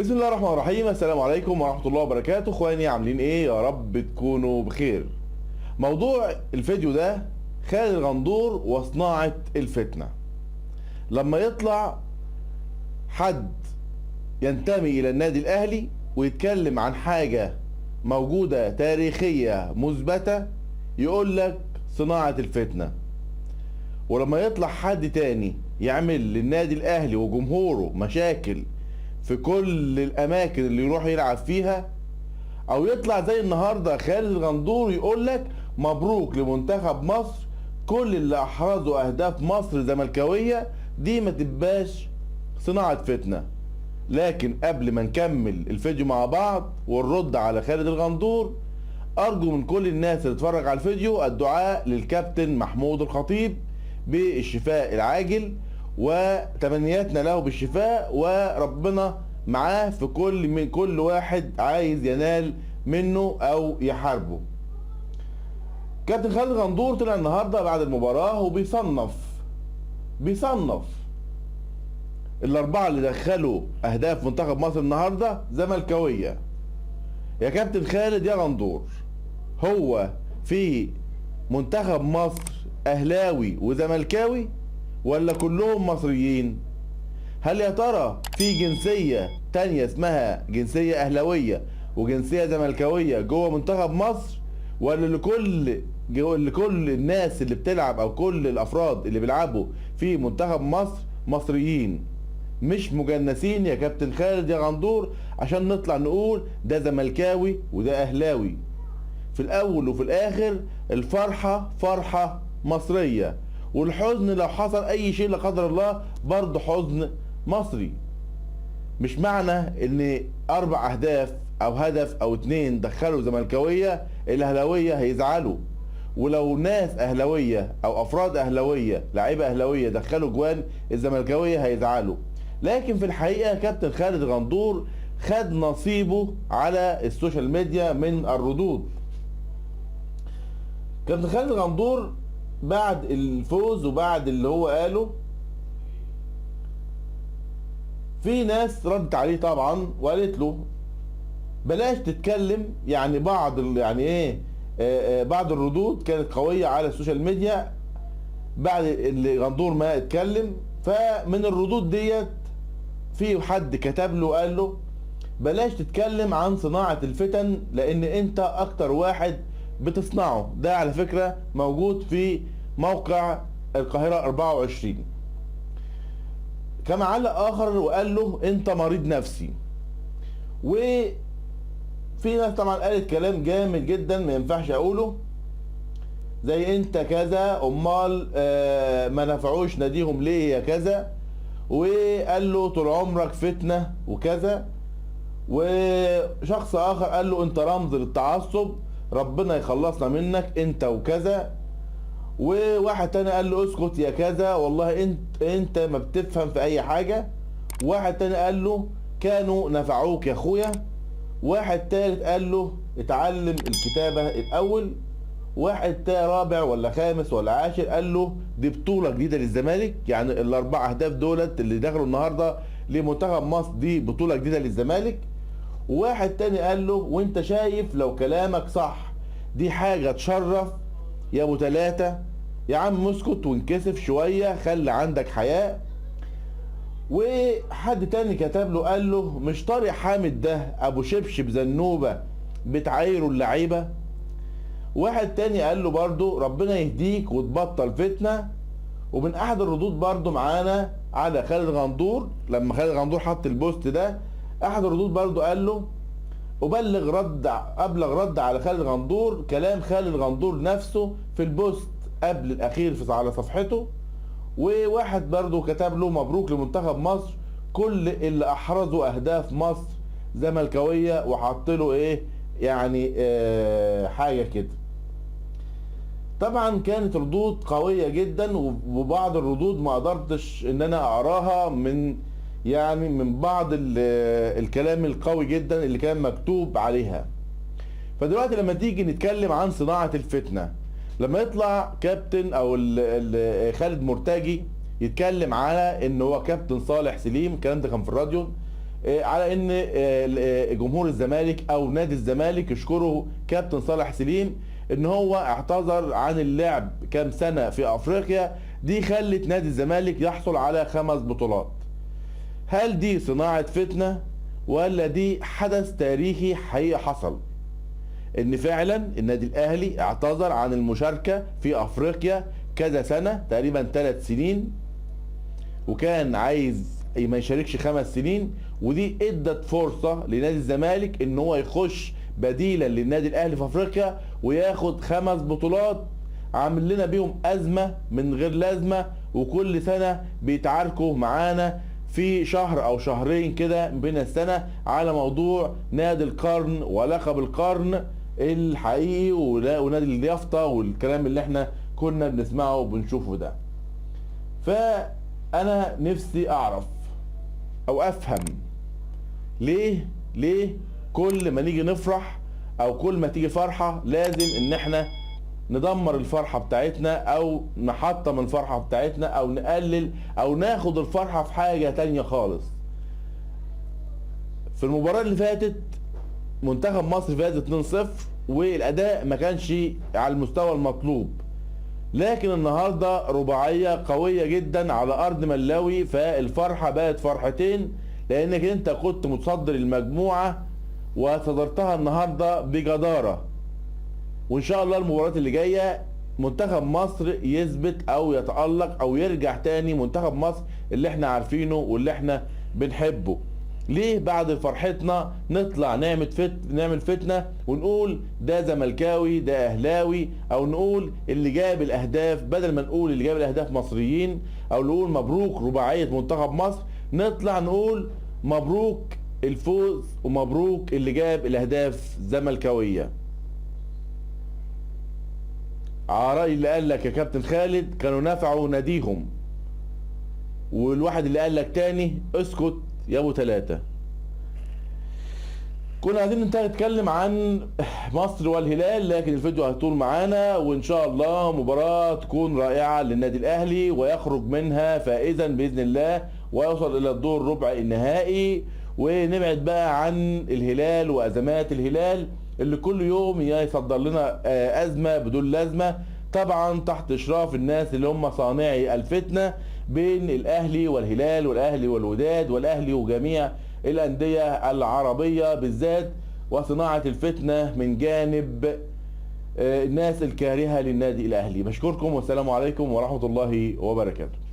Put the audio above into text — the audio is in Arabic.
بسم الله الرحمن الرحيم. السلام عليكم ورحمة الله وبركاته. اخواني عاملين ايه؟ يا رب تكونوا بخير. موضوع الفيديو ده خالد الغندور وصناعة الفتنة. لما يطلع حد ينتمي الى النادي الاهلي ويتكلم عن حاجة موجودة تاريخية مثبتة يقول لك صناعة الفتنة، ولما يطلع حد تاني يعمل للنادي الاهلي وجمهوره مشاكل في كل الاماكن اللي يروح يلعب فيها، او يطلع زي النهارده خالد الغندور يقول لك مبروك لمنتخب مصر كل اللي احرزوا اهداف مصر زملكاويه، دي ما تبقاش صناعه فتنه. لكن قبل ما نكمل الفيديو مع بعض ونرد على خالد الغندور، ارجو من كل الناس اللي تتفرج على الفيديو الدعاء للكابتن محمود الخطيب بالشفاء العاجل، وتمنياتنا له بالشفاء، وربنا معاه في كل واحد عايز ينال منه او يحاربه. كابتن خالد الغندور طلع النهارده بعد المباراه وبيصنف الاربعه اللي دخلوا اهداف منتخب مصر النهارده زملكاويه. يا كابتن خالد يا غندور، هو في منتخب مصر اهلاوي وزملكاوي ولا كلهم مصريين؟ هل يا ترى في جنسية تانية اسمها جنسية اهلاوية وجنسية زملكاوية جوه منتخب مصر، ولا لكل الناس اللي بتلعب او كل الافراد اللي بيلعبوا في منتخب مصر مصريين مش مجنسين يا كابتن خالد يا غندور عشان نطلع نقول ده زملكاوي وده اهلاوي؟ في الاول وفي الاخر الفرحة فرحة مصرية، والحزن لو حصل اي شيء لا قدر الله برضه حزن مصري. مش معنى ان 4 اهداف او هدف او 2 دخلوا زملكاوية الاهلاوية هيزعلوا، ولو ناس اهلاوية او افراد اهلاوية لعيبة اهلاوية دخلوا جوان الزملكاوية هيزعلوا. لكن في الحقيقة كابتن خالد غندور خد نصيبه على السوشيال ميديا من الردود. كابتن خالد غندور بعد الفوز وبعد اللي هو قاله في ناس ردت عليه طبعا وقالت له بلاش تتكلم، يعني بعض الردود كانت قوية على السوشيال ميديا بعد اللي غندور ما اتكلم. فمن الردود ديت في حد كتب له قال له بلاش تتكلم عن صناعة الفتن لان انت اكتر واحد بتصنعه. ده على فكرة موجود في موقع القاهرة 24. كما علق اخر وقال له انت مريض نفسي. وفي ناس طبعا قالت كلام جامد جدا ما ينفعش اقوله، زي انت كذا امال ما نفعوش ناديهم ليه يا كذا، وقال له طول عمرك فتنة وكذا. وشخص اخر قال له انت رمز للتعصب ربنا يخلصنا منك انت وكذا. وواحد تاني قال له اسكت يا كذا والله انت ما بتفهم في اي حاجة. واحد تاني قال له كانوا نفعوك يا اخويا. واحد تالت قال له اتعلم الكتابة الاول. واحد تاني رابع ولا خامس ولا عاشر قال له دي بطولة جديدة للزمالك، يعني ال4 اهداف دولت اللي دخلوا النهاردة لمنتخب مصر دي بطولة جديدة للزمالك. وواحد تاني قال له وانت شايف لو كلامك صح دي حاجة تشرف يا ابو 3 يا عم اسكت وانكسف شوية خلي عندك حياء. وحد تاني كتب له قال له مش طارق حامد ده ابو شبشب زنوبة بتعايروا اللعيبة. واحد تاني قال له برضو ربنا يهديك وتبطل فتنة. ومن احد الردود برضو معانا على خالد غندور لما خالد غندور حط البوست ده، احد الردود برضو قال له ابلغ رد على خالد غندور كلام خالد غندور نفسه في البوست قبل الاخير على صفحته. وواحد برضو كتب له مبروك لمنتخب مصر كل اللي احرزوا اهداف مصر زملكاويه، وحط له ايه يعني حاجه كده. طبعا كانت ردود قويه جدا، وبعض الردود ما قدرتش ان انا اقراها من بعض الكلام القوي جدا اللي كان مكتوب عليها. فدلوقتي لما تيجي نتكلم عن صناعة الفتنة، لما يطلع كابتن او خالد مرتجي يتكلم على ان هو كابتن صالح سليم، الكلام ده كان في الراديو، على ان جمهور الزمالك او نادي الزمالك يشكره كابتن صالح سليم ان هو اعتذر عن اللعب كام سنة في افريقيا، دي خلت نادي الزمالك يحصل على 5 بطولات. هل دي صناعة فتنة ولا دي حدث تاريخي حقيقي حصل؟ ان فعلا النادي الاهلي اعتذر عن المشاركة في افريقيا كذا سنة، تقريبا 3 سنين، وكان عايز ما يشاركش 5 سنين، ودي ادت فرصة لنادي الزمالك ان هو يخش بديلا للنادي الاهلي في افريقيا وياخد 5 بطولات، عامل لنا بيهم ازمة من غير لازمة، وكل سنة بيتعاركوا معانا في شهر او شهرين كده بين السنة على موضوع نادي القرن ولقب القرن الحقيقي ونادي اليافطة والكلام اللي احنا كنا بنسمعه وبنشوفه ده. فانا نفسي اعرف او افهم ليه كل ما نيجي نفرح او كل ما تيجي فرحة لازم ان احنا ندمر الفرحة بتاعتنا او نحطم الفرحة بتاعتنا او نقلل او ناخد الفرحة في حاجة تانية خالص. في المباراة اللي فاتت منتخب مصر فاز 2-0 والاداء ما كانش على المستوى المطلوب، لكن النهاردة رباعية قوية جدا على ارض ملاوي، فالفرحة بقت فرحتين، لانك انت كنت متصدر المجموعة وصدرتها النهاردة بجدارة. وان شاء الله المباريات اللي جاية منتخب مصر يثبت او يتألق او يرجع تاني منتخب مصر اللي احنا عارفينه واللي احنا بنحبه. ليه بعد فرحتنا نطلع نعمل فتنة ونقول ده زملكاوي ده اهلاوي، او نقول اللي جاب الاهداف، بدل ما نقول اللي جاب الاهداف مصريين او نقول مبروك رباعية منتخب مصر، نطلع نقول مبروك الفوز ومبروك اللي جاب الاهداف زملكاوية. على رأي اللي قال لك يا كابتن خالد كانوا نفعوا ناديهم، والواحد اللي قال لك تاني اسكت يا ابو 3. كنا عايزين نتكلم عن مصر والهلال، لكن الفيديو هيطول معانا، وان شاء الله مباراة تكون رائعة للنادي الاهلي ويخرج منها فائزا باذن الله ويوصل الى الدور ربع النهائي، ونبعد بقى عن الهلال وازمات الهلال اللي كل يوم يصدر لنا ازمة بدون لازمة، طبعا تحت اشراف الناس اللي هم صانعي الفتنة بين الاهلي والهلال والاهلي والوداد والاهلي وجميع الاندية العربية بالذات، وصناعة الفتنة من جانب الناس الكارهة للنادي الاهلي. بشكركم والسلام عليكم ورحمة الله وبركاته.